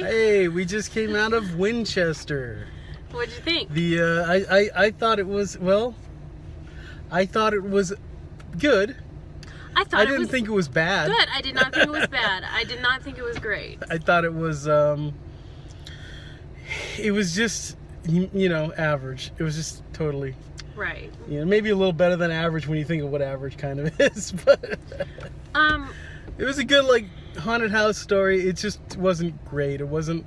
Hey, we just came out of Winchester. What'd you think? I thought it was, well, I thought it was good. I didn't think it was bad. Good. I did not think it was bad. I did not think it was great. I thought it was just, average. It was just totally, right. Maybe a little better than average when you think of what average kind of is, but it was a good, haunted house story. It just wasn't great. It wasn't,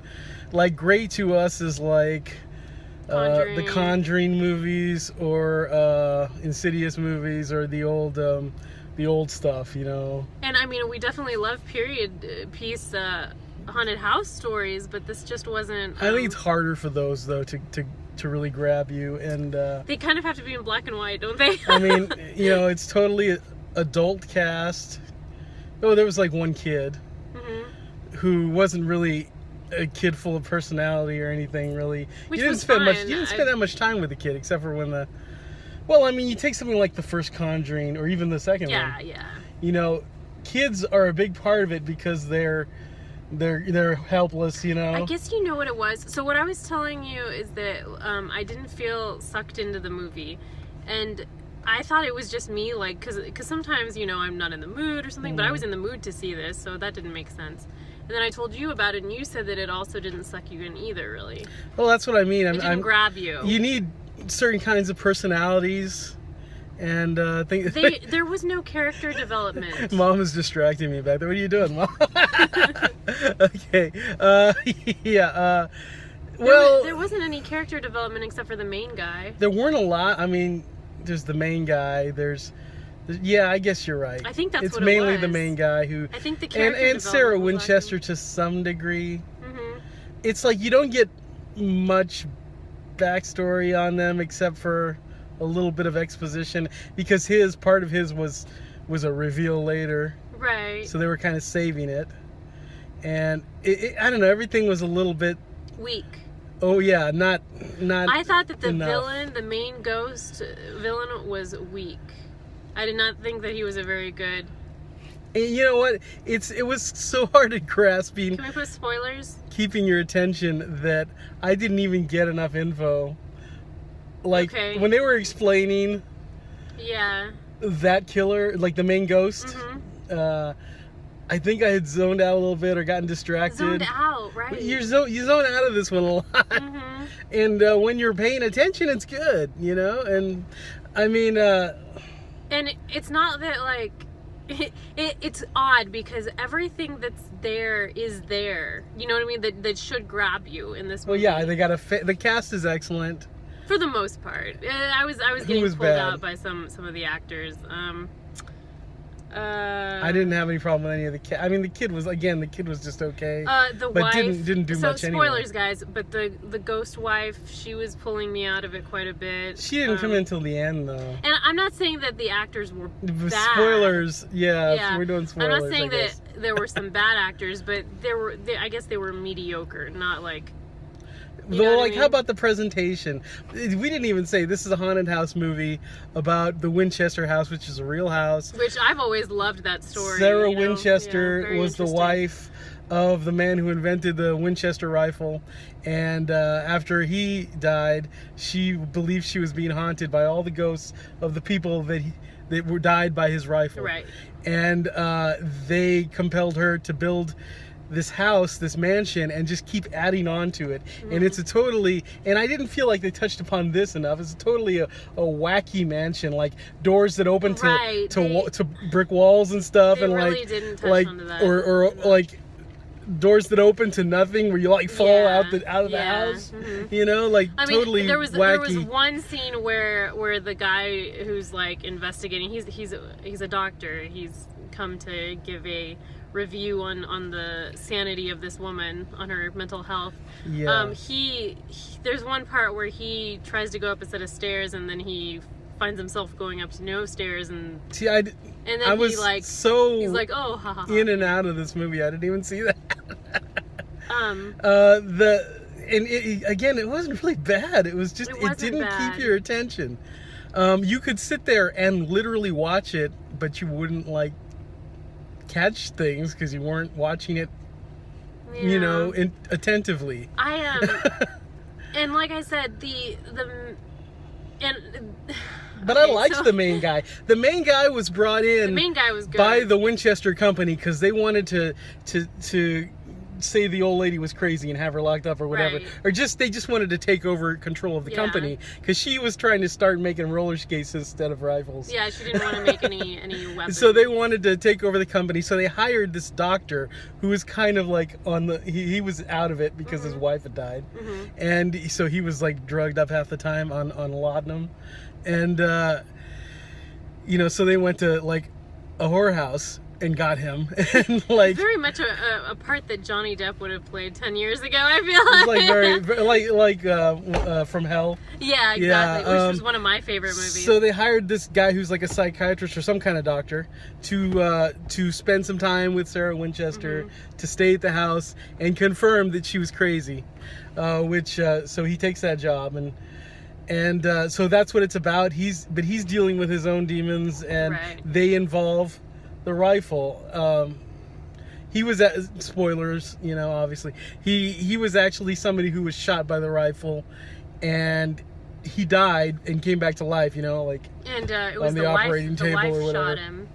great to us is like the Conjuring movies or Insidious movies or the old stuff, And I mean, we definitely love period piece haunted house stories, but this just wasn't. I think it's harder for those though to really grab you, and they kind of have to be in black and white, don't they? I mean, it's totally adult cast. Oh, there was one kid who wasn't really a kid full of personality or anything really. Which you didn't was spend fine. much. You didn't spend that much time with the kid, except for when well, I mean, you take something like the first Conjuring or even the second one. Yeah. Kids are a big part of it because they're helpless. I guess you know what it was. So what I was telling you is that I didn't feel sucked into the movie, and I thought it was just me, because sometimes, I'm not in the mood or something, but I was in the mood to see this, so that didn't make sense. And then I told you about it, and you said that it also didn't suck you in either, really. Well, that's what I mean. It didn't grab you. You need certain kinds of personalities, and there was no character development. Mom is distracting me back there. What are you doing, Mom? Okay. Well, there wasn't any character development except for the main guy. There weren't a lot. I mean, there's the main guy. Yeah, I guess you're right. I think that's it's what mainly it was. the main guy who. I think the character and Sarah Winchester to some degree. Mm-hmm. It's you don't get much backstory on them except for a little bit of exposition because part of his was a reveal later. Right. So they were kind of saving it, and I don't know. Everything was a little bit weak. Oh yeah, not. I thought that the enough. villain, the main ghost villain, was weak. I did not think that he was a very good. And you know what? It was so hard at grasping. Can we put spoilers? Keeping your attention that I didn't even get enough info. Okay. When they were explaining. Yeah. That killer, the main ghost. Mm-hmm. I think I had zoned out a little bit or gotten distracted. Zoned out, right? You zone out of this one a lot. Mm-hmm. And when you're paying attention, it's good, And I mean. And it's not that it's odd because everything that's there is there. You know what I mean? That should grab you in this movie. Well, yeah, they got the cast is excellent. For the most part. I was getting pulled out by some of the actors. I didn't have any problem with any of the kid. I mean, the kid was just okay. The wife didn't do much anyway. Spoilers, guys. But the ghost wife, she was pulling me out of it quite a bit. She didn't come in till the end, though. And I'm not saying that the actors were bad. Spoilers, yeah. We're doing spoilers. I'm not saying that there were some bad actors, but I guess they were mediocre, not like. How about the presentation? We didn't even say this is a haunted house movie about the Winchester house, which is a real house. Which I've always loved that story. Sarah Winchester was the interesting. wife of the man who invented the Winchester rifle, and after he died, she believed she was being haunted by all the ghosts of the people that were died by his rifle. Right. And they compelled her to build this house, this mansion, and just keep adding on to it. Mm-hmm. And it's and I didn't feel like they touched upon this enough. It's totally a wacky mansion, doors that open to brick walls and stuff, they and really didn't touch onto that. or doors that open to nothing, where you fall out of the house. Mm-hmm. Totally wacky. There was one scene where the guy who's investigating, he's a doctor. He's come to give a review on the sanity of this woman, on her mental health. Yeah. There's one part where he tries to go up a set of stairs and then he finds himself going up to no stairs and then I was he's like, oh, ha, ha, ha. in and out of this movie. I didn't even see that. It wasn't really bad. It was just it didn't keep your attention. You could sit there and literally watch it, but you wouldn't catch things because you weren't watching it Yeah. Attentively. And like I said, But I liked the main guy. The main guy was brought in. The main guy was good. By the Winchester company because they wanted to say the old lady was crazy and have her locked up or whatever, right. or they just wanted to take over control of the company because she was trying to start making roller skates instead of rifles. Yeah, she didn't want to make any weapons. So they wanted to take over the company. So they hired this doctor who was kind of like he was out of it because his wife had died, and so he was like drugged up half the time on laudanum, and so they went to like a whorehouse and got him, and like very much a part that Johnny Depp would have played 10 years ago. I feel like very From Hell. Yeah, exactly. Which was one of my favorite movies. So they hired this guy who's like a psychiatrist or some kind of doctor to spend some time with Sarah Winchester, to stay at the house and confirm that she was crazy, so he takes that job and so that's what it's about. He's dealing with his own demons, and they involve the rifle. He was spoilers, obviously. He was actually somebody who was shot by the rifle, and he died and came back to life. And it was on the operating table or whatever. Shot him.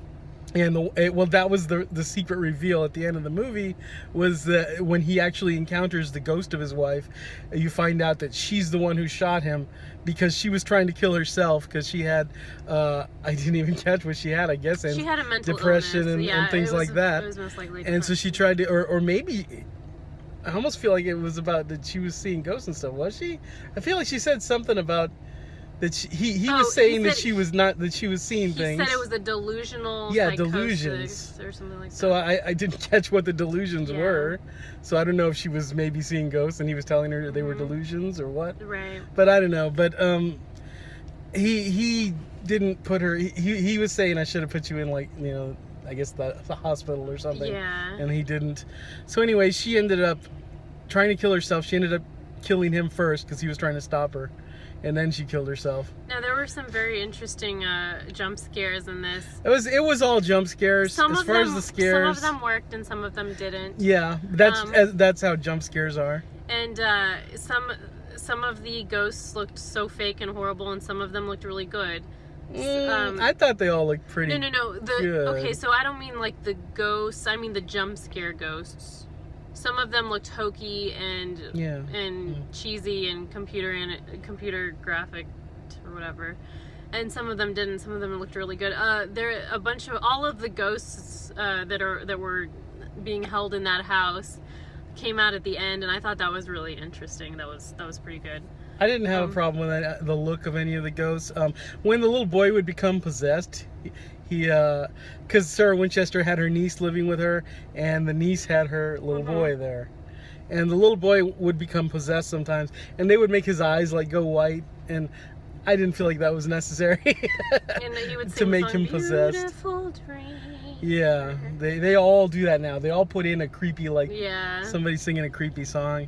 And that was the secret reveal at the end of the movie, was that when he actually encounters the ghost of his wife, you find out that she's the one who shot him because she was trying to kill herself because she had, I didn't even catch what she had, I guess, and she had a mental depression and things like that. It was most likely depression. And so she tried to, or maybe, I almost feel like it was about that she was seeing ghosts and stuff. Was she? I feel like she said something about that he was saying that she was seeing things. He said it was a delusional delusions or something like that. So I didn't catch what the delusions were. So I don't know if she was maybe seeing ghosts and he was telling her they were delusions or what. Right. But I don't know. But he didn't put her. He was saying I should have put you in I guess the hospital or something. Yeah. And he didn't. So anyway, she ended up trying to kill herself. She ended up killing him first because he was trying to stop her. And then she killed herself. Now there were some very interesting jump scares in this. It was all jump scares as far as the scares. Some of them worked and some of them didn't. Yeah, that's how jump scares are. And some of the ghosts looked so fake and horrible, and some of them looked really good. I thought they all looked pretty. No. Good. Okay, so I don't mean like the ghosts. I mean the jump scare ghosts. Some of them looked hokey and cheesy and computer graphic or whatever, and some of them didn't. Some of them looked really good. There a bunch of all of the ghosts that were being held in that house came out at the end, and I thought that was really interesting. That was pretty good. I didn't have a problem with the look of any of the ghosts. When the little boy would become possessed, because Sarah Winchester had her niece living with her, and the niece had her little boy there, and the little boy would become possessed sometimes, and they would make his eyes like go white, and I didn't feel like that was necessary and he would to make him possessed. Yeah, they all do that now. They all put in a creepy somebody singing a creepy song.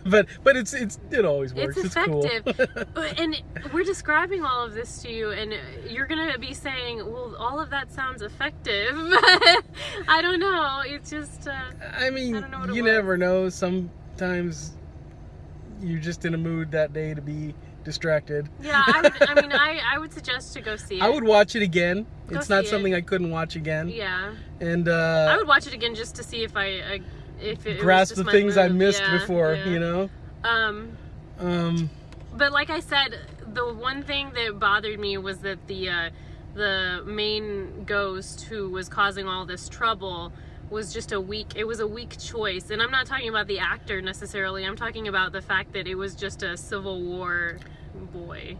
but it always works. It's effective. Cool. And we're describing all of this to you, and you're gonna be saying, well, all of that sounds effective. I don't know. It's just I mean, I don't know what you never know. Sometimes you're just in a mood that day to be distracted. Yeah, I would suggest to go see it. I would watch it again. It's not something I couldn't watch again. Yeah. And I would watch it again just to see if if it grasp was the things I missed before, But like I said, the one thing that bothered me was that the main ghost who was causing all this trouble was just a weak choice. And I'm not talking about the actor necessarily. I'm talking about the fact that it was just a Civil War boy.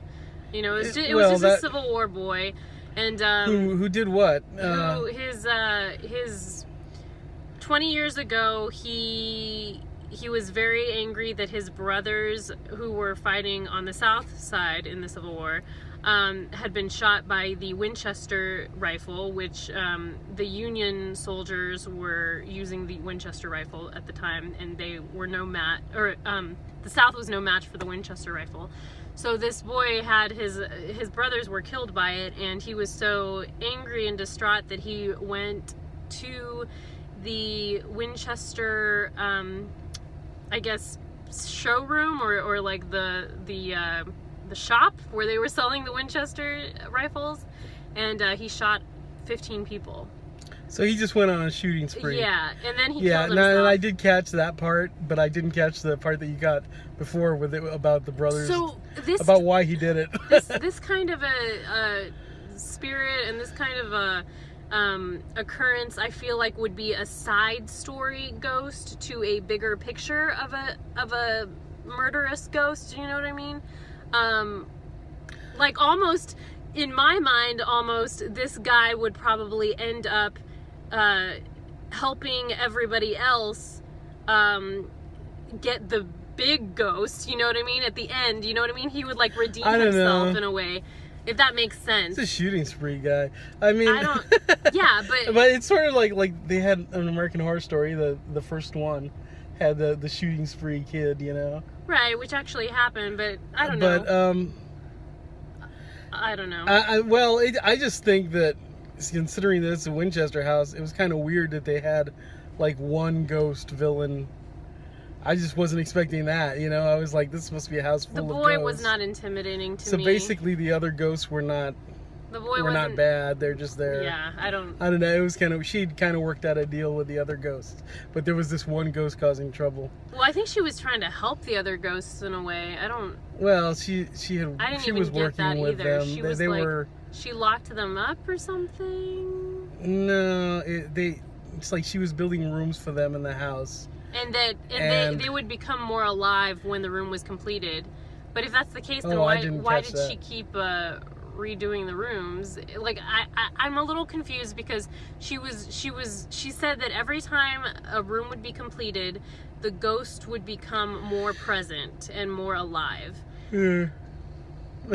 It was just a Civil War boy. And who did what? His 20 years ago, he was very angry that his brothers, who were fighting on the South side in the Civil War, had been shot by the Winchester rifle, which the Union soldiers were using the Winchester rifle at the time, and they were the South was no match for the Winchester rifle. So this boy had his brothers were killed by it, and he was so angry and distraught that he went to the Winchester, I guess, showroom or like the shop where they were selling the Winchester rifles, and he shot 15 people. So he just went on a shooting spree. Yeah, and then he killed himself. And I did catch that part, but I didn't catch the part that you got before with it about the brothers. So this, about why he did it. this kind of a spirit and this kind of a occurrence, I feel like would be a side story ghost to a bigger picture of a murderous ghost. You know what I mean? Like almost in my mind, almost this guy would probably end up helping everybody else get the big ghost, you know what I mean, at the end, you know what I mean? He would like redeem himself in a way, if that makes sense. It's a shooting spree guy. I mean, I don't, yeah, but but it's sort of like they had an American Horror Story, the first one had the shooting spree kid, you know? Right, which actually happened, but I don't know. But I don't know. I just think that, considering that it's a Winchester house, it was kind of weird that they had like one ghost villain. I just wasn't expecting that, you know. I was like, this must be a house full of ghosts. The boy was not intimidating to me. So basically, the other ghosts were not. The boy were not bad. They're just there. Yeah, I don't know. It was she'd kind of worked out a deal with the other ghosts, but there was this one ghost causing trouble. Well, I think she was trying to help the other ghosts in a way. I don't. Well, she was working with them. She was she locked them up or something. No, it's like she was building rooms for them in the house. And they would become more alive when the room was completed. But if that's the case, then why did she keep redoing the rooms? Like I'm a little confused because she said that every time a room would be completed, the ghost would become more present and more alive. Yeah.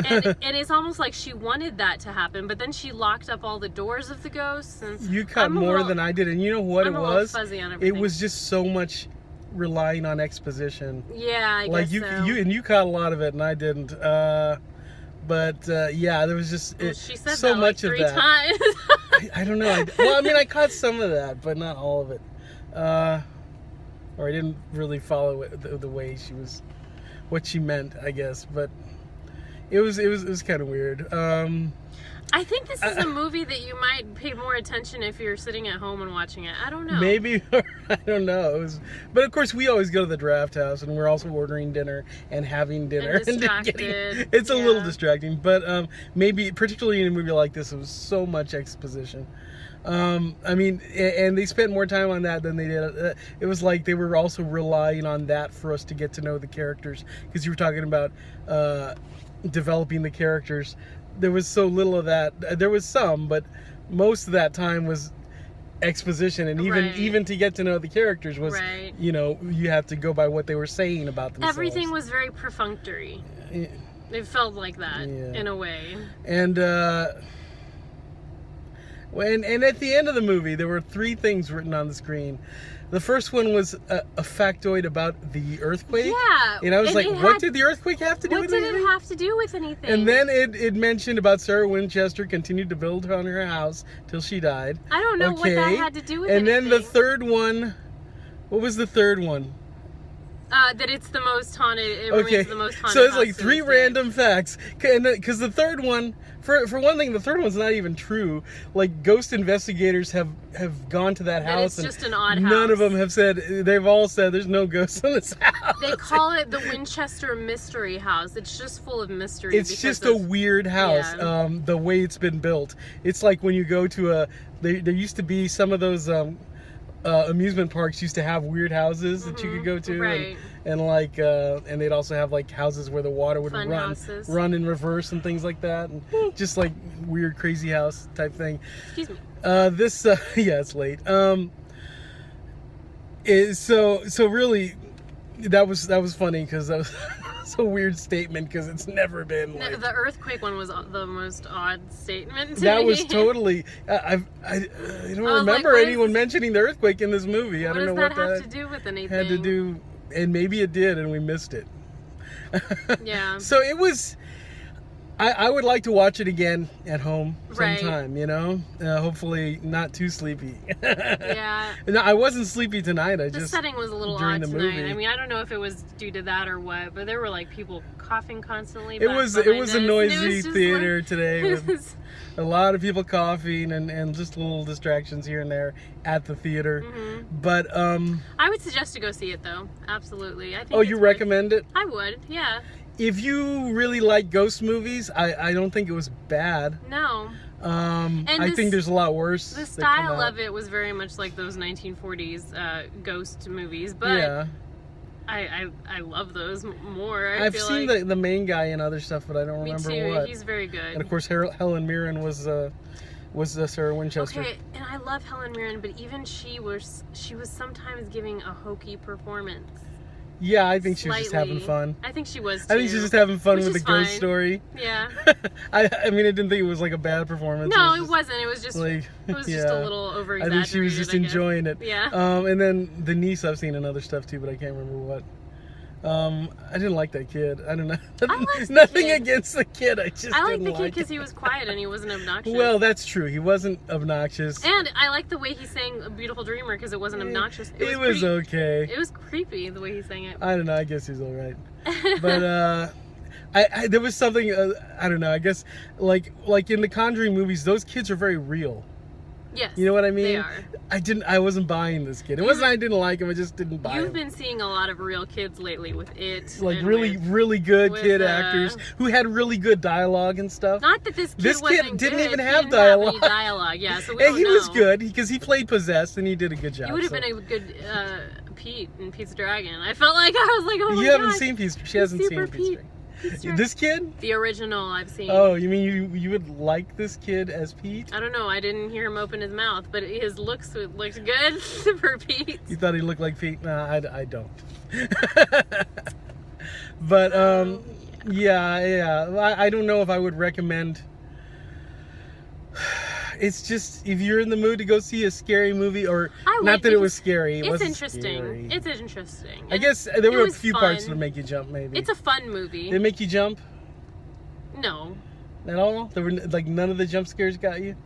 and it's almost like she wanted that to happen, but then she locked up all the doors of the ghosts. And you caught more than I did, and you know what it was? Fuzzy on everything. It was just so much relying on exposition. Yeah, I guess so. You caught a lot of it, and I didn't. But yeah, there was just she said so that much like 3 of that. times. I don't know. I caught some of that, but not all of it. Or I didn't really follow it the way she was, what she meant, I guess. But it was kind of weird. I think this is a movie that you might pay more attention if you're sitting at home and watching it. I don't know. Maybe, I don't know. But of course, we always go to the Draft House, and we're also ordering dinner and having dinner. And distracted. It's a little distracting, but maybe, particularly in a movie like this, it was so much exposition. I mean, and they spent more time on that than they did. It was like they were also relying on that for us to get to know the characters, because you were talking about developing the characters. There was so little of that. There was some, but most of that time was exposition, and even to get to know the characters was, you know, you have to go by what they were saying about themselves. Everything was very perfunctory. It felt like that in a way. And and at the end of the movie, there were 3 things written on the screen. The first one was a factoid about the earthquake. Yeah. And I was like, what did the earthquake have to do with anything? What did it have to do with anything? And then it mentioned about Sarah Winchester continued to build on her house till she died. I don't know what that had to do with anything. And then the third one, what was the third one? That it's the most haunted. It remains the most haunted. So it's like 3 random facts, because the third one, for one thing, the third one's not even true. Like, ghost investigators have gone to that house, and it's just an odd house. None of them have said. They've all said there's no ghosts in this house. They call it the Winchester Mystery House. It's just full of mystery. It's just a weird house. Yeah. The way it's been built. It's like when you go to there used to be some of those. Amusement parks used to have weird houses that you could go to, and they'd also have like houses where the water would run in reverse and things like that, and just like weird crazy house type thing. Excuse me. Yeah, it's late. So really, that was funny because that was. It's a weird statement because it's never been like... The earthquake one was the most odd statement to that me. Was totally... I don't remember anyone mentioning the earthquake in this movie. I don't know what that have to do with anything. Had to do... And maybe it did and we missed it. Yeah. So it was... I would like to watch it again at home sometime, right. you know? Hopefully not too sleepy. Yeah. No, I wasn't sleepy tonight. The setting was a little during odd the tonight. movie. I mean, I don't know if it was due to that or what, but there were like people coughing constantly. It was a noisy theater like, today with a lot of people coughing and just little distractions here and there at the theater. Mm-hmm. But I would suggest to go see it though. Absolutely. I think. Oh, you recommend it? I would. Yeah. If you really like ghost movies, I don't think it was bad. No. I think there's a lot worse. The style of it was very much like those 1940s ghost movies, but yeah. I love those more. I've seen the main guy in other stuff, but I don't remember Me too. what. He's very good. And of course, Helen Mirren was Sarah Winchester. Okay, and I love Helen Mirren, but even she was sometimes giving a hokey performance. Yeah, I think she was just having fun. I think she was too. I think she's just having fun with the ghost story. Yeah. I mean, I didn't think it was like a bad performance. No, it wasn't. It was just like, just a little over exaggerated. I think she was just enjoying it. Yeah. And then the niece I've seen in other stuff too, but I can't remember what. I didn't like that kid. I don't know. Nothing against the kid. I like the kid because he was quiet and he wasn't obnoxious. Well, that's true. He wasn't obnoxious. And I like the way he sang "A Beautiful Dreamer" because it wasn't obnoxious. It was okay. It was creepy the way he sang it. I don't know. I guess he's all right. But I there was something. I don't know. I guess like in the Conjuring movies, those kids are very real. Yes, you know what I mean? They are. I wasn't buying this kid. It wasn't I didn't like him. I just didn't buy him. You've been seeing a lot of real kids lately with it. Like really good kid actors who had really good dialogue and stuff. Not that this kid didn't even have dialogue. Have any dialogue. Yeah, so we don't he know. was good because he played possessed and he did a good job. He would have been a good Pete in Pete's Dragon. I felt like I was like, oh my god. You haven't seen Pete's. She hasn't seen Pete's Dragon. This kid? The original I've seen. Oh, you mean you would like this kid as Pete? I don't know. I didn't hear him open his mouth, but his looks looked good for Pete. You thought he looked like Pete? Nah, I don't. But yeah. I don't know if I would recommend. It's just if you're in the mood to go see a scary movie, or not that it was scary. It's interesting. Scary. It's interesting. I guess there were a few parts that make you jump. Maybe it's a fun movie. They make you jump? No. At all? There were like none of the jump scares got you?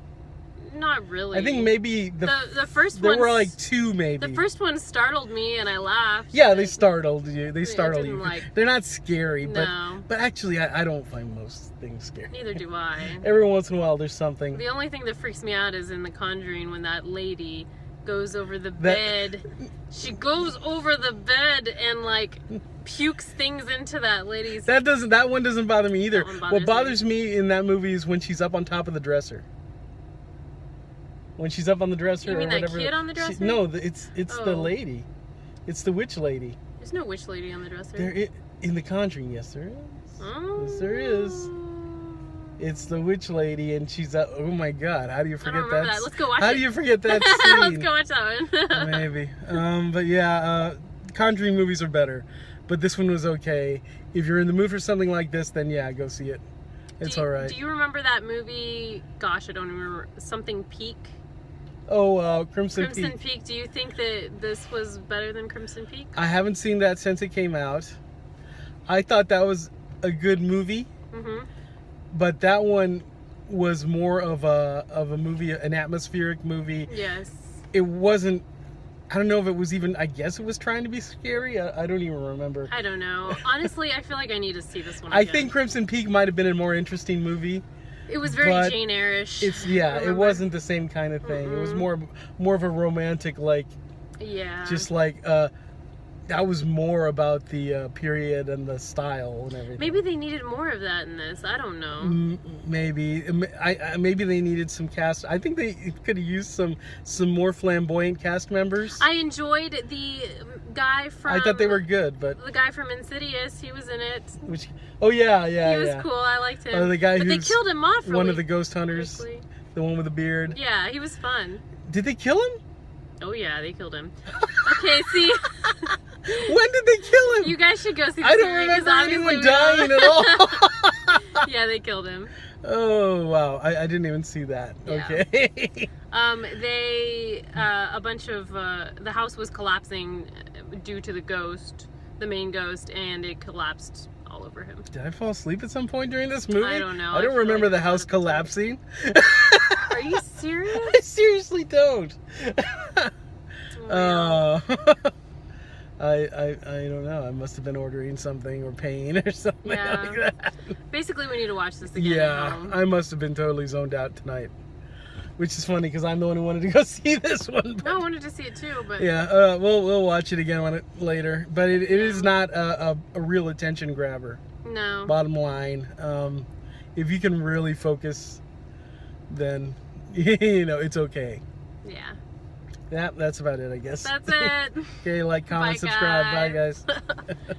Not really. I think maybe the first one. There were like two, maybe. The first one startled me, and I laughed. Yeah, they startled you. They startled you. Like, they're not scary, no. but actually, I don't find most things scary. Neither do I. Every once in a while, there's something. The only thing that freaks me out is in The Conjuring when that lady goes over the bed. She goes over the bed and like pukes things into that lady's. That one doesn't bother me either. What bothers me in that movie is when she's up on top of the dresser. When she's up on the dresser, you mean or whatever. That kid on the dresser? No, it's the lady. It's the witch lady. There's no witch lady on the dresser. In The Conjuring, yes there is. Oh. Yes there is. It's the witch lady, and she's oh my god! How do you forget that? Let's go watch it. How do you forget that scene? Let's go watch that one. Maybe. But yeah, Conjuring movies are better, but this one was okay. If you're in the mood for something like this, then yeah, go see it. It's all right. Do you remember that movie? Gosh, I don't remember. Something Peak. Oh, Crimson Peak. Crimson Peak. Do you think that this was better than Crimson Peak? I haven't seen that since it came out. I thought that was a good movie. Mm-hmm. But that one was more of a movie, an atmospheric movie. Yes. It wasn't. I don't know if it was even. I guess it was trying to be scary. I don't even remember. I don't know. Honestly, I feel like I need to see this one. I think Crimson Peak might have been a more interesting movie. It was very Jane Eyre-ish. It wasn't the same kind of thing. Mm-mm. It was more of a romantic, like. Yeah. Just like that was more about the period and the style and everything. Maybe they needed more of that in this. I don't know. Maybe maybe they needed some cast. I think they could have used some more flamboyant cast members. I enjoyed the guy from. I thought they were good, but the guy from Insidious, he was in it. Oh yeah, he was cool. I liked him. The guy but they killed him off. One of the ghost hunters, the one with the beard. Yeah, he was fun. Did they kill him? Oh yeah, they killed him. Okay, see. When did they kill him? You guys should go see the I don't remember anyone dying at all. Yeah, they killed him. Oh wow, I didn't even see that. Yeah. Okay. A bunch of the house was collapsing due to the main ghost, and it collapsed all over him. Did I fall asleep at some point during this movie? I don't know. I don't remember the house collapsing. Are you serious? I seriously don't. Wow. I don't know. I must have been ordering something or paying or something like that. Basically, we need to watch this again. Yeah, I must have been totally zoned out tonight. Which is funny because I'm the one who wanted to go see this one. But, I wanted to see it too, but yeah, we'll watch it again later. But it is not a real attention grabber. No. Bottom line, if you can really focus, then it's okay. Yeah. Yeah, that's about it, I guess. That's it. Okay, like, comment, Bye, subscribe. guys. Bye, guys.